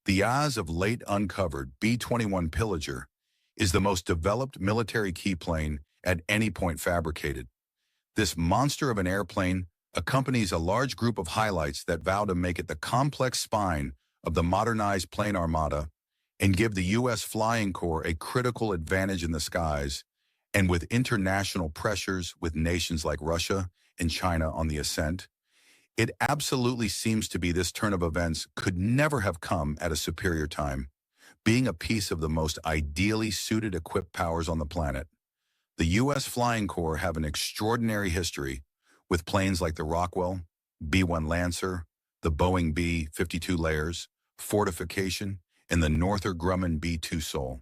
The As of late uncovered B-21 Pillager is the most developed military keyplane at any point fabricated. This monster of an airplane accompanies a large group of highlights that vow to make it the complex spine of the modernized plane armada and give the U.S. Flying Corps a critical advantage in the skies, and with international pressures with nations like Russia and China on the ascent. It absolutely seems to be this turn of events could never have come at a superior time, being a piece of the most ideally suited equipped powers on the planet. The U.S. Flying Corps have an extraordinary history with planes like the Rockwell, B-1 Lancer, the Boeing B-52 Layers, Fortification, and the Northrop Grumman B-2 Sol.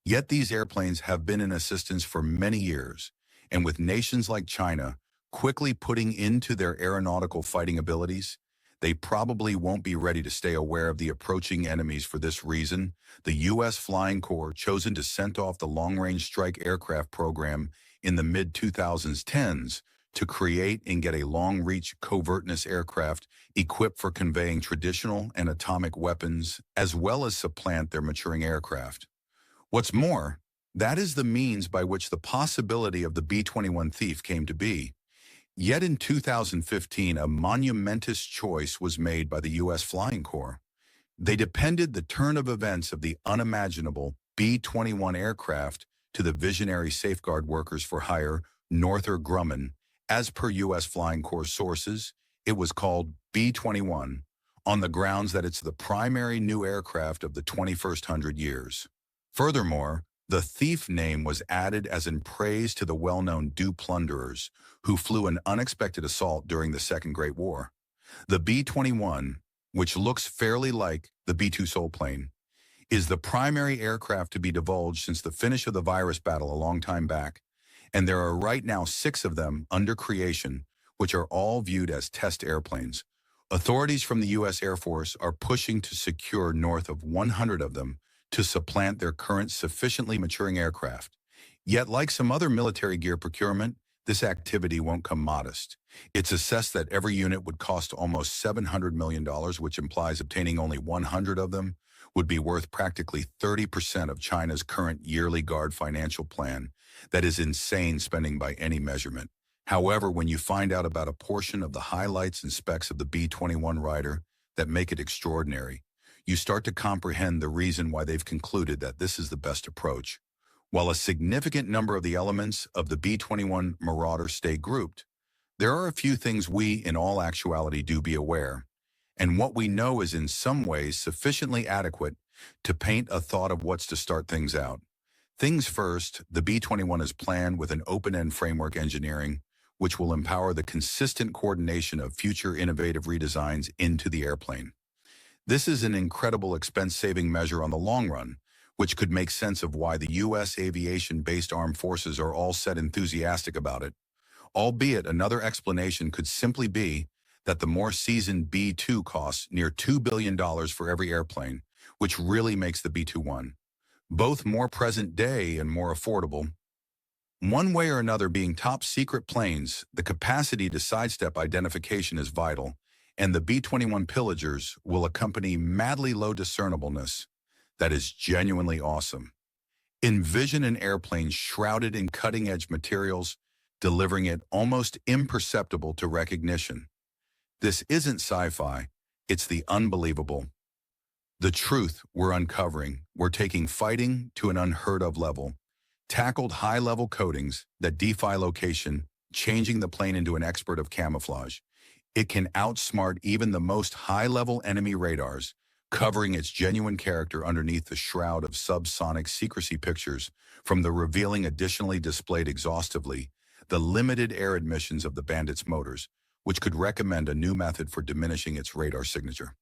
Yet these airplanes have been in assistance for many years, and with nations like China quickly putting into their aeronautical fighting abilities, they probably won't be ready to stay aware of the approaching enemies. For this reason, the U.S. Flying Corps chosen to send off the Long-Range Strike Aircraft program in the mid-2010s to create and get a long-reach covertness aircraft equipped for conveying traditional and atomic weapons, as well as supplant their maturing aircraft. What's more, that is the means by which the possibility of the B-21 thief came to be. Yet in 2015, a monumentous choice was made by the U.S. Flying Corps. They depended the turn of events of the unimaginable B-21 aircraft to the visionary safeguard workers for hire Northrop Grumman. As per U.S. Flying Corps sources, it was called B-21 on the grounds that it's the primary new aircraft of the 21st years. Furthermore, the thief name was added as in praise to the well-known Do plunderers who flew an unexpected assault during the Second Great War. The B-21, which looks fairly like the B-2 Sol plane, is the primary aircraft to be divulged since the finish of the virus battle a long time back, and there are right now 6 of them under creation, which are all viewed as test airplanes. Authorities from the U.S. Air Force are pushing to secure north of 100 of them to supplant their current sufficiently maturing aircraft. Yet, like some other military gear procurement, this activity won't come modest. It's assessed that every unit would cost almost $700 million, which implies obtaining only 100 of them would be worth practically 30% of China's current yearly Guard financial plan. That is insane spending by any measurement. However, when you find out about a portion of the highlights and specs of the B-21 Rider that make it extraordinary, you start to comprehend the reason why they've concluded that this is the best approach. While a significant number of the elements of the B-21 Marauder stay grouped, there are a few things we, in all actuality, do be aware, and what we know is in some ways sufficiently adequate to paint a thought of what's to start things out. Things first, the B-21 is planned with an open-end framework engineering, which will empower the consistent coordination of future innovative redesigns into the airplane. This is an incredible expense-saving measure on the long run, which could make sense of why the U.S. aviation-based armed forces are all set enthusiastic about it. Albeit another explanation could simply be that the more seasoned B-2 costs near $2 billion for every airplane, which really makes the B-21 both more present day and more affordable. One way or another, being top secret planes, the capacity to sidestep identification is vital, and the B-21 Pillagers will accompany madly low discernibleness that is genuinely awesome. Envision an airplane shrouded in cutting-edge materials, delivering it almost imperceptible to recognition. This isn't sci-fi, it's the unbelievable. The truth we're uncovering, we're taking fighting to an unheard-of level, tackled high-level coatings that defy location, changing the plane into an expert of camouflage. It can outsmart even the most high-level enemy radars, covering its genuine character underneath the shroud of subsonic secrecy pictures from the revealing additionally displayed exhaustively the limited air admissions of the Bandit's motors, which could recommend a new method for diminishing its radar signature.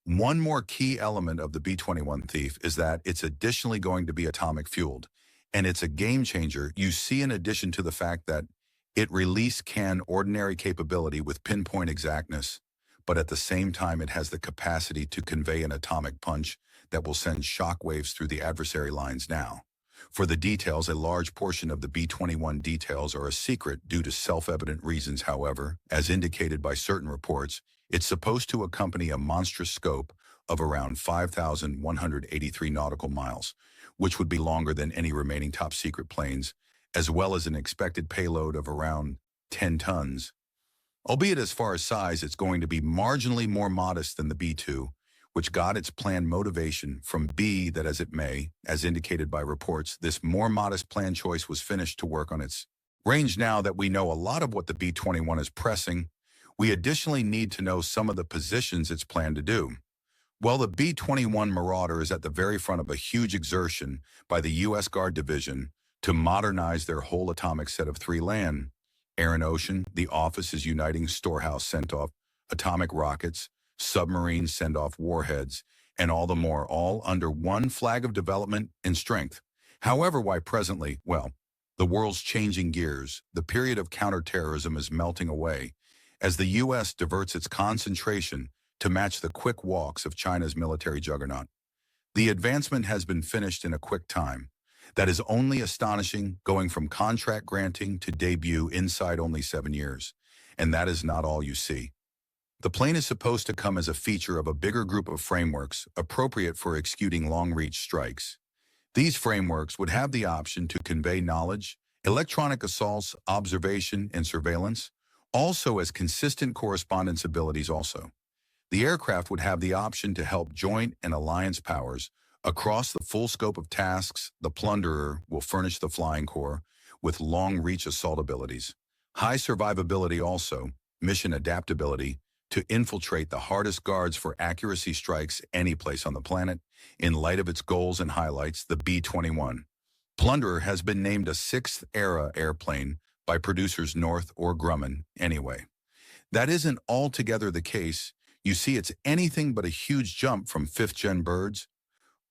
One more key element of the B-21 Thief is that it's additionally going to be atomic-fueled, and it's a game-changer you see in addition to the fact that it can ordinary capability with pinpoint exactness, but at the same time it has the capacity to convey an atomic punch that will send shockwaves through the adversary lines now. For the details, a large portion of the B-21 details are a secret due to self-evident reasons. However, as indicated by certain reports, it's supposed to accompany a monstrous scope, of around 5,183 nautical miles, which would be longer than any remaining top-secret planes, as well as an expected payload of around 10 tons. Albeit as far as size, it's going to be marginally more modest than the B-2, which got its planned motivation from B that as it may, as indicated by reports, this more modest plan choice was finished to work on its range. Now that we know a lot of what the B-21 is pressing, we additionally need to know some of the positions it's planned to do. Well, the B-21 Marauder is at the very front of a huge exertion by the U.S. Guard Division to modernize their whole atomic set of three land, air and ocean. The office is uniting storehouse sent-off atomic rockets, submarines send-off warheads, and all the more, all under one flag of development and strength. However, why presently? Well, the world's changing gears. The period of counterterrorism is melting away as the U.S. diverts its concentration to match the quick walks of China's military juggernaut. The advancement has been finished in a quick time. That is only astonishing, going from contract granting to debut inside only 7 years. And that is not all you see. The plane is supposed to come as a feature of a bigger group of frameworks appropriate for executing long-reach strikes. These frameworks would have the option to convey knowledge, electronic assaults, observation, and surveillance, also as consistent correspondence abilities also. The aircraft would have the option to help joint and alliance powers across the full scope of tasks. The Plunderer will furnish the Flying Corps with long-reach assault abilities, high survivability also, mission adaptability, to infiltrate the hardest guards for accuracy strikes any place on the planet. In light of its goals and highlights, the B-21 Plunderer has been named a sixth-era airplane by producers Northrop Grumman anyway. That isn't altogether the case. You see, it's anything but a huge jump from fifth-gen birds.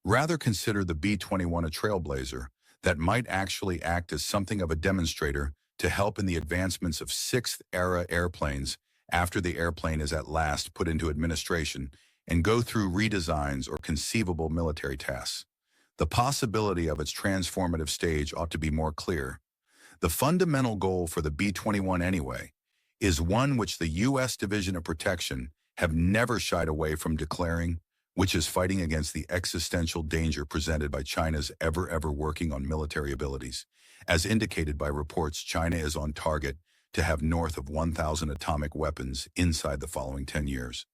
Rather consider the B-21 a trailblazer that might actually act as something of a demonstrator to help in the advancements of sixth-era airplanes after the airplane is at last put into administration and go through redesigns or conceivable military tasks. The possibility of its transformative stage ought to be more clear. The fundamental goal for the B-21 anyway is one which the U.S. Division of Protection have never shied away from declaring, which is fighting against the existential danger presented by China's ever working on military abilities. As indicated by reports, China is on target to have north of 1,000 atomic weapons inside the following 10 years.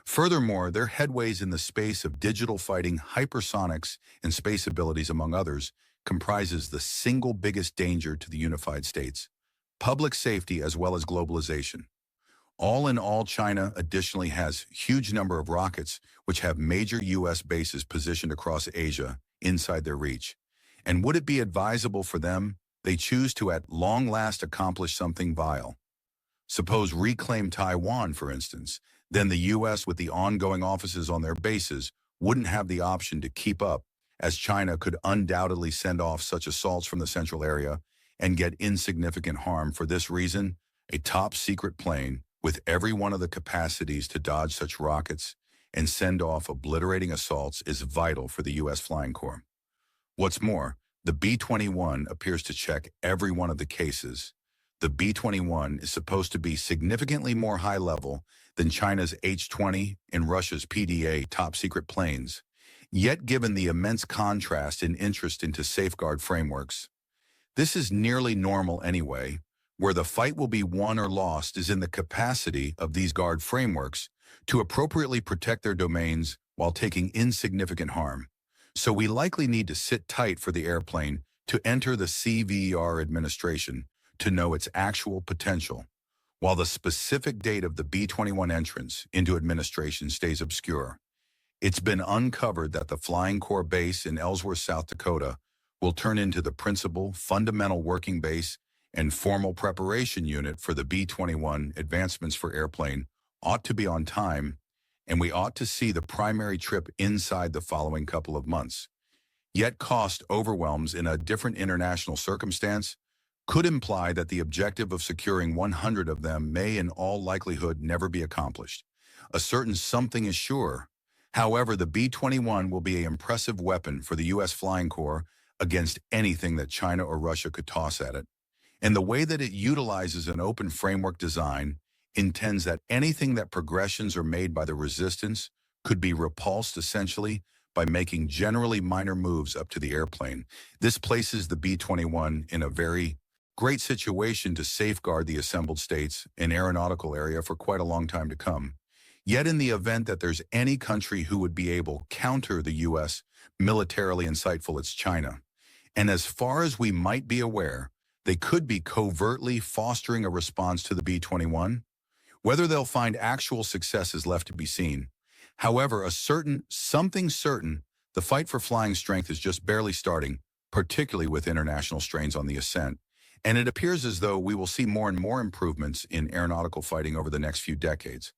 Furthermore, their headways in the space of digital fighting, hypersonics, and space abilities, among others, comprises the single biggest danger to the unified states, public safety as well as globalization. All in all, China additionally has a huge number of rockets which have major U.S. bases positioned across Asia inside their reach. And would it be advisable for them they choose to at long last accomplish something vile? Suppose reclaim Taiwan, for instance, then the U.S. with the ongoing offices on their bases wouldn't have the option to keep up, as China could undoubtedly send off such assaults from the central area and get insignificant harm. For this reason, a top-secret plane with every one of the capacities to dodge such rockets and send off obliterating assaults is vital for the U.S. Flying Corps. What's more, the B-21 appears to check every one of the cases. The B-21 is supposed to be significantly more high-level than China's H-20 and Russia's PDA top-secret planes. Yet, given the immense contrast in interest into safeguard frameworks, this is nearly normal anyway. Where the fight will be won or lost is in the capacity of these guard frameworks to appropriately protect their domains while taking insignificant harm. So we likely need to sit tight for the airplane to enter the CVR administration to know its actual potential, while the specific date of the B-21 entrance into administration stays obscure. It's been uncovered that the Flying Corps base in Ellsworth, South Dakota, will turn into the principal, fundamental working base and formal preparation unit for the B-21 advancements for airplane ought to be on time, and we ought to see the primary trip inside the following couple of months. Yet cost overwhelms in a different international circumstance could imply that the objective of securing 100 of them may in all likelihood never be accomplished. A certain something is sure. However, the B-21 will be an impressive weapon for the U.S. Flying Corps against anything that China or Russia could toss at it. And the way that it utilizes an open framework design intends that anything that progressions are made by the resistance could be repulsed essentially by making generally minor moves up to the airplane. This places the B-21 in a very great situation to safeguard the assembled states and aeronautical area for quite a long time to come. Yet in the event that there's any country who would be able to counter the U.S. militarily insightful, it's China. And as far as we might be aware, they could be covertly fostering a response to the B-21. Whether they'll find actual success is left to be seen. However, something certain, the fight for flying strength is just barely starting, particularly with international strains on the ascent. And it appears as though we will see more and more improvements in aeronautical fighting over the next few decades.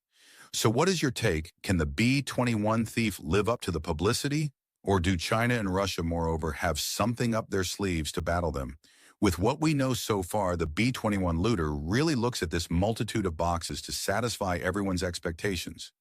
So what is your take? Can the B-21 thief live up to the publicity? Or do China and Russia, moreover, have something up their sleeves to battle them? With what we know so far, the B-21 looter really looks at this multitude of boxes to satisfy everyone's expectations.